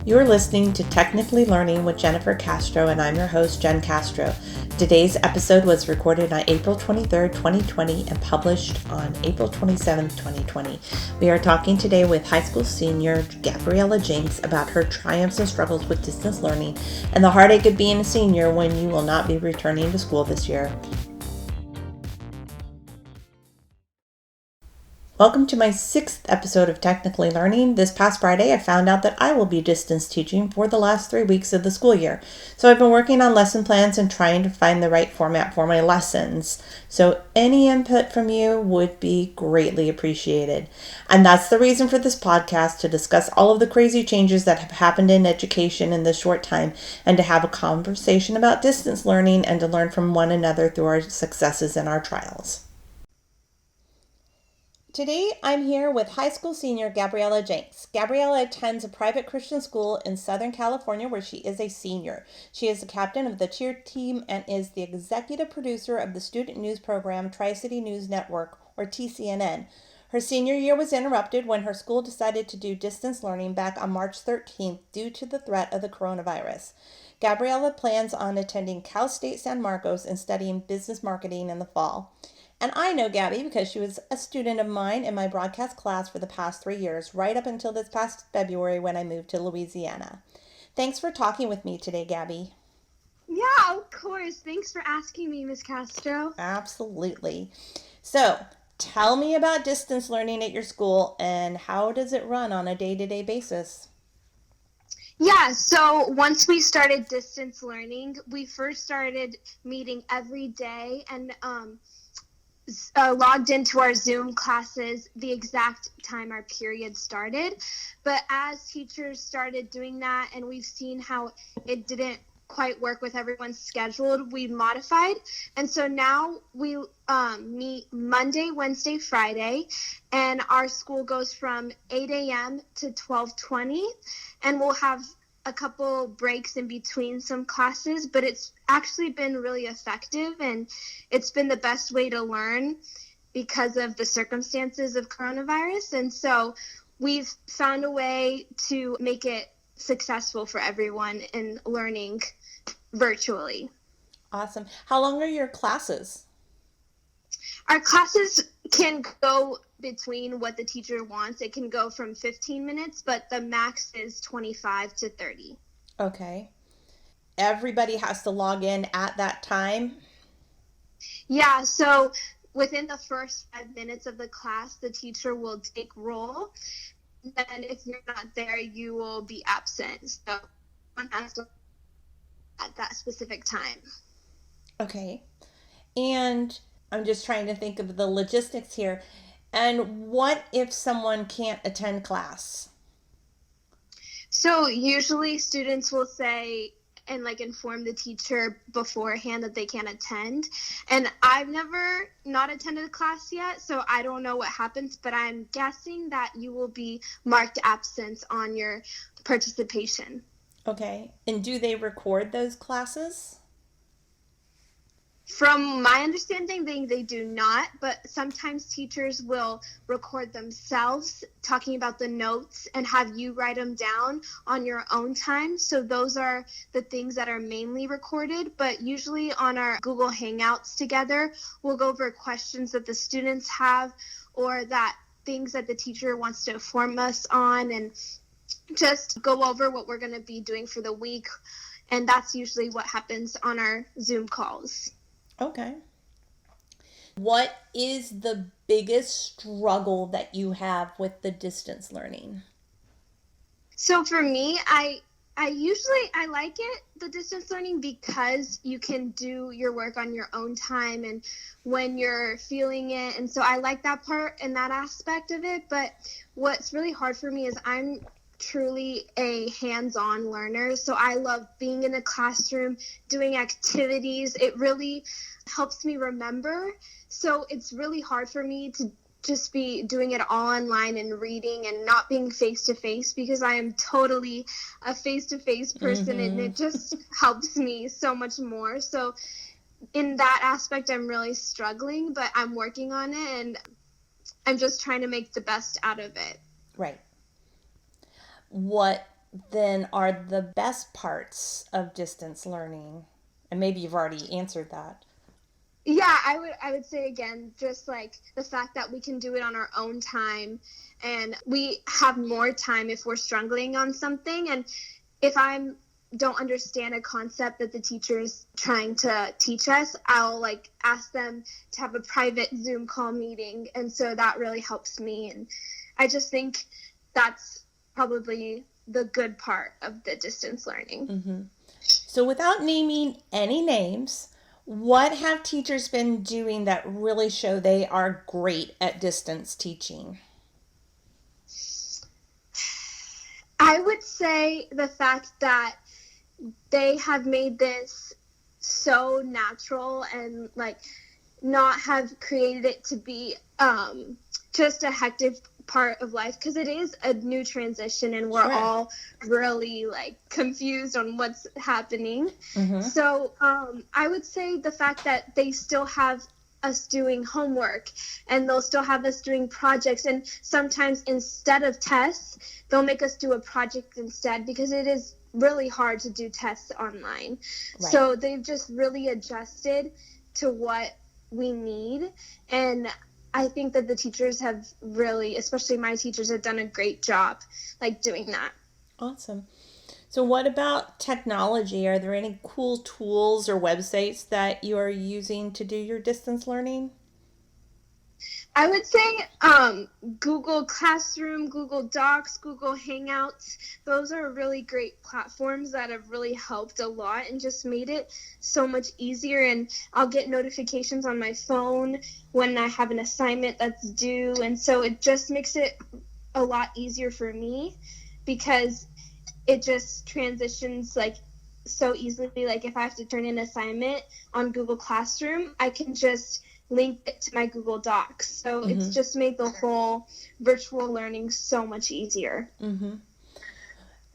You're listening to Technically Learning with Jennifer Castro, and I'm your host, Jen Castro. Today's episode was recorded on April 23rd, 2020, and published on April 27th, 2020. We are talking today with high school senior Gabriella Jinks about her triumphs and struggles with distance learning and the heartache of being a senior when you will not be returning to school this year. Welcome to my 6th episode of Technically Learning. This past Friday, I found out that I will be distance teaching for the last 3 weeks of the school year. So I've been working on lesson plans and trying to find the right format for my lessons. So any input from you would be greatly appreciated. And that's the reason for this podcast, to discuss all of the crazy changes that have happened in education in this short time, and to have a conversation about distance learning and to learn from one another through our successes and our trials. Today, I'm here with high school senior Gabriella Jinks. Gabriella attends a private Christian school in Southern California where she is a senior. She is the captain of the cheer team and is the executive producer of the student news program Tri-City News Network, or TCNN. Her senior year was interrupted when her school decided to do distance learning back on March 13th due to the threat of the coronavirus. Gabriella plans on attending Cal State San Marcos and studying business marketing in the fall. And I know Gabby because she was a student of mine in my broadcast class for the past 3 years, right up until this past February when I moved to Louisiana. Thanks for talking with me today, Gabby. Yeah, of course. Thanks for asking me, Miss Castro. Absolutely. So, tell me about distance learning at your school and how does it run on a day-to-day basis? Yeah, so once we started distance learning, we first started meeting every day and logged into our Zoom classes the exact time our period started. But as teachers started doing that and we've seen how it didn't quite work with everyone's schedule, we modified. And so now we meet Monday, Wednesday, Friday, and our school goes from 8 a.m. to 12:20, and we'll have a couple breaks in between some classes, but it's actually been really effective and it's been the best way to learn because of the circumstances of coronavirus. And so we've found a way to make it successful for everyone in learning virtually. Awesome. How long are your classes? Our classes can go between what the teacher wants. It can go from 15 minutes, but the max is 25 to 30. Okay. Everybody has to log in at that time? Yeah, so within the first 5 minutes of the class, the teacher will take roll. And if you're not there, you will be absent. So one has to at that specific time. Okay. And I'm just trying to think of the logistics here. And what if someone can't attend class? So usually students will say and inform the teacher beforehand that they can't attend. And I've never not attended a class yet, so I don't know what happens, but I'm guessing that you will be marked absent on your participation. Okay. And do they record those classes? From my understanding, they do not, but sometimes teachers will record themselves talking about the notes and have you write them down on your own time. So those are the things that are mainly recorded, but usually on our Google Hangouts together, we'll go over questions that the students have or that things that the teacher wants to inform us on and just go over what we're going to be doing for the week. And that's usually what happens on our Zoom calls. Okay. What is the biggest struggle that you have with the distance learning? So for me, I like it, the distance learning, because you can do your work on your own time and when you're feeling it. And so I like that part and that aspect of it. But what's really hard for me is I'm truly a hands-on learner. So I love being in the classroom, doing activities. It really helps me remember. So it's really hard for me to just be doing it all online and reading and not being face-to-face, because I am totally a face-to-face person and it just helps me so much more. So in that aspect, I'm really struggling, but I'm working on it and I'm just trying to make the best out of it. Right. What then are the best parts of distance learning? And maybe you've already answered that. Yeah, I would say again, just like the fact that we can do it on our own time, and we have more time if we're struggling on something. And if I'm don't understand a concept that the teacher is trying to teach us, I'll like ask them to have a private Zoom call meeting, and so that really helps me. And I just think that's probably the good part of the distance learning. Mm-hmm. So without naming any names, what have teachers been doing that really show they are great at distance teaching? I would say the fact that they have made this so natural and like not have created it to be just a hectic part of life, because it is a new transition and we're Sure. all really like confused on what's happening. Mm-hmm. So I would say the fact that they still have us doing homework, and they'll still have us doing projects, and sometimes instead of tests they'll make us do a project instead, because it is really hard to do tests online. Right. So they've just really adjusted to what we need, and I think that the teachers have really, especially my teachers, have done a great job like doing that. Awesome. So what about technology? Are there any cool tools or websites that you are using to do your distance learning? I would say Google Classroom, Google Docs, Google Hangouts. Those are really great platforms that have really helped a lot and just made it so much easier. And I'll get notifications on my phone when I have an assignment that's due. And so it just makes it a lot easier for me, because it just transitions like so easily. Like if I have to turn in an assignment on Google Classroom, I can just link it to my Google Docs. So mm-hmm. It's just made the whole virtual learning so much easier. Mm-hmm.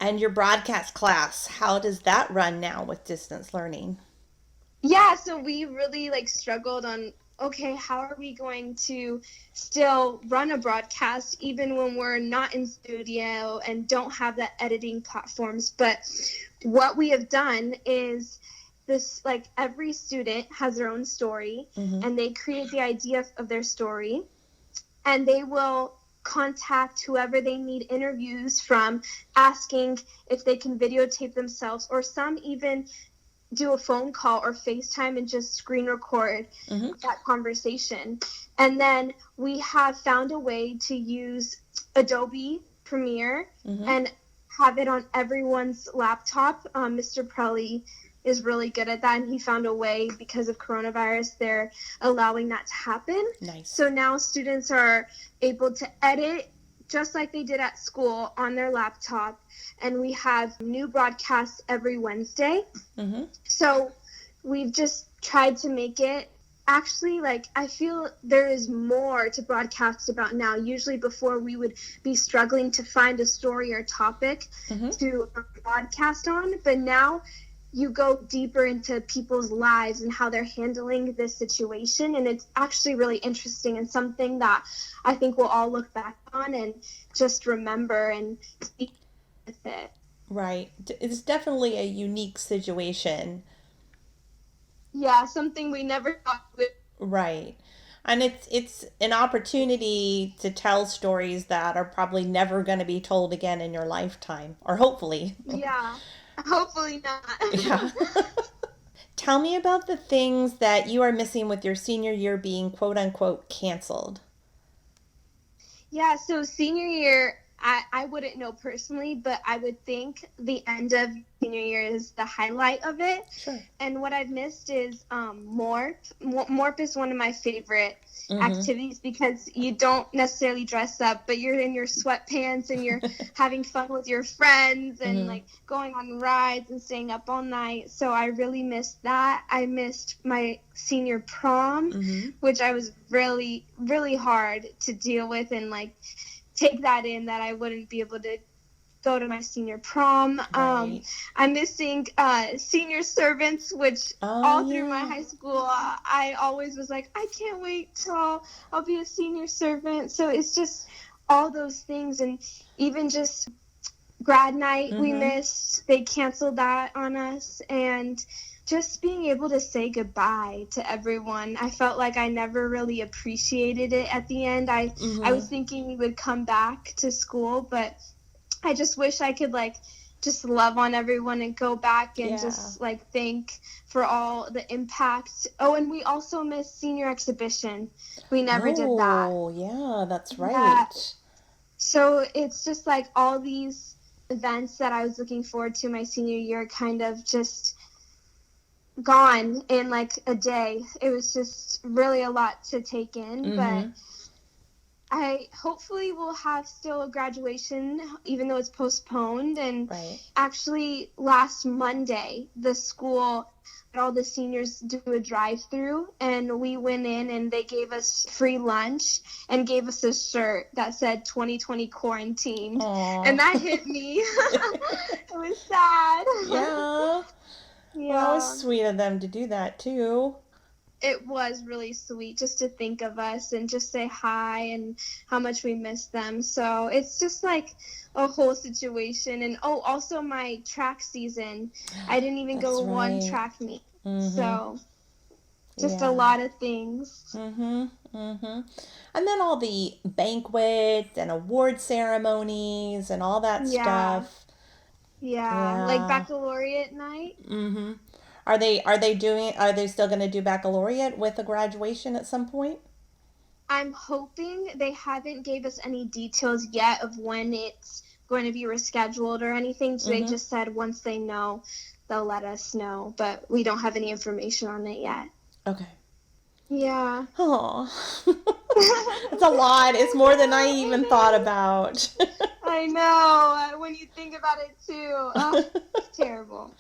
And your broadcast class, how does that run now with distance learning? Yeah, so we really like struggled on, okay, how are we going to still run a broadcast even when we're not in studio and don't have the editing platforms? But what we have done is this, like every student has their own story, mm-hmm. and they create the idea of their story, and they will contact whoever they need interviews from, asking if they can videotape themselves, or some even do a phone call or FaceTime and just screen record mm-hmm. that conversation. And then we have found a way to use Adobe Premiere mm-hmm. and have it on everyone's laptop. Mr. Prelli is really good at that, and he found a way, because of coronavirus, they're allowing that to happen. Nice. So now students are able to edit just like they did at school on their laptop, and we have new broadcasts every Wednesday. Mm-hmm. So we've just tried to make it, actually, like, I feel there is more to broadcast about now. Usually before we would be struggling to find a story or topic mm-hmm. to broadcast on, but now you go deeper into people's lives and how they're handling this situation, and it's actually really interesting and something that I think we'll all look back on and just remember and speak with it. Right. It's definitely a unique situation. Yeah, something we never thought would. Right. And it's an opportunity to tell stories that are probably never going to be told again in your lifetime, or hopefully. Yeah. Hopefully not. Yeah. Tell me about the things that you are missing with your senior year being quote unquote canceled. Yeah, so senior year, I wouldn't know personally, but I would think the end of senior year is the highlight of it. Sure. And what I've missed is MORP. MORP is one of my favorite mm-hmm. activities, because you don't necessarily dress up, but you're in your sweatpants and you're having fun with your friends and mm-hmm. like going on rides and staying up all night. So I really missed that. I missed my senior prom, mm-hmm. which I was really, really hard to deal with and like take that in, that I wouldn't be able to go to my senior prom. Right. I'm missing senior servants, which all through my high school, I always was like, I can't wait till I'll be a senior servant. So it's just all those things, and even just grad night we missed. They canceled that on us. And just being able to say goodbye to everyone. I felt like I never really appreciated it at the end. I was thinking we would come back to school, but I just wish I could just love on everyone and go back and just thank for all the impact. Oh, and we also missed senior exhibition. We never did that. Oh, yeah, that's right. Yeah. So it's just all these events that I was looking forward to my senior year kind of just gone in a day. It was just really a lot to take in, but I hopefully will have still a graduation, even though it's postponed. And actually last Monday, the school had all the seniors do a drive-through, and we went in and they gave us free lunch and gave us a shirt that said 2020 quarantined. Aww. And that hit me. It was sad. Yeah. Yeah. Well, it was sweet of them to do that too. It was really sweet just to think of us and just say hi and how much we miss them. So it's just a whole situation. And also my track season. I didn't even go one track meet. So just a lot of things. And then all the banquets and award ceremonies and all that stuff. Yeah, like baccalaureate night. Are they still going to do baccalaureate with a graduation at some point? I'm hoping. They haven't gave us any details yet of when it's going to be rescheduled or anything. So they just said once they know, they'll let us know. But we don't have any information on it yet. Okay. Yeah. Oh, it's a lot. It's more than I even thought about. I know. When you think about it too, it's terrible.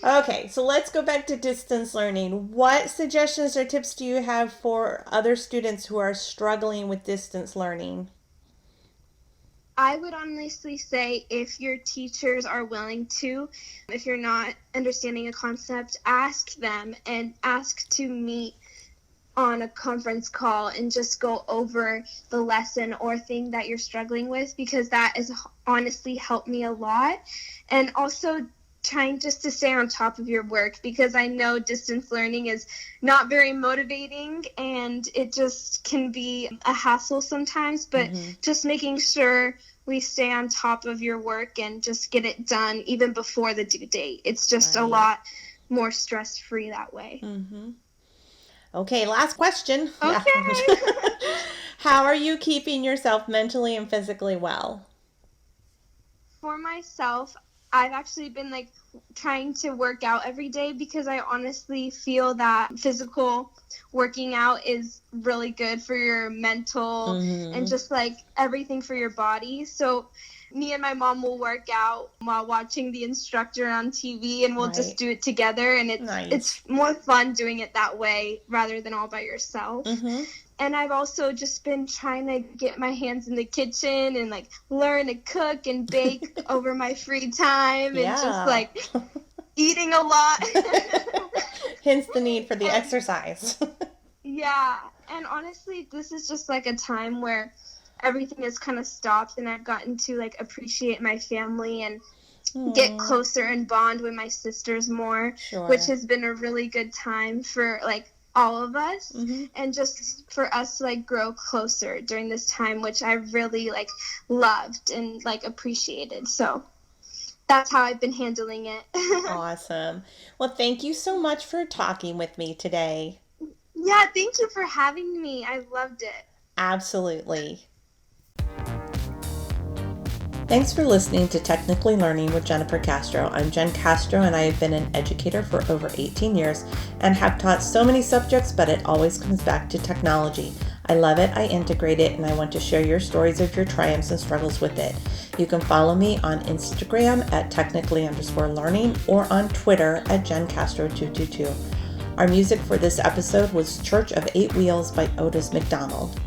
Okay, so let's go back to distance learning. What suggestions or tips do you have for other students who are struggling with distance learning? I would honestly say if your teachers are willing to, if you're not understanding a concept, ask them and ask to meet on a conference call and just go over the lesson or thing that you're struggling with, because that has honestly helped me a lot. And also trying just to stay on top of your work, because I know distance learning is not very motivating and it just can be a hassle sometimes, but just making sure we stay on top of your work and just get it done even before the due date. It's just a lot more stress-free that way. Okay, last question. Okay. How are you keeping yourself mentally and physically well? For myself, I've actually been trying to work out every day, because I honestly feel that physical working out is really good for your mental and just everything for your body. So me and my mom will work out while watching the instructor on TV, and we'll just do it together. And it's more fun doing it that way rather than all by yourself. And I've also just been trying to get my hands in the kitchen and learn to cook and bake over my free time, and just eating a lot. Hence the need for the exercise. Yeah. And honestly, this is just a time where everything has kind of stopped, and I've gotten to appreciate my family and get closer and bond with my sisters more, which has been a really good time for all of us, and just for us to grow closer during this time, which I really loved and appreciated. So that's how I've been handling it. Awesome. Well, thank you so much for talking with me today. Yeah, thank you for having me. I loved it. Absolutely. Thanks for listening to Technically Learning with Jennifer Castro. I'm Jen Castro, and I have been an educator for over 18 years and have taught so many subjects, but it always comes back to technology. I love it, I integrate it, and I want to share your stories of your triumphs and struggles with it. You can follow me on Instagram at technically_learning or on Twitter at JenCastro222. Our music for this episode was Church of Eight Wheels by Otis McDonald.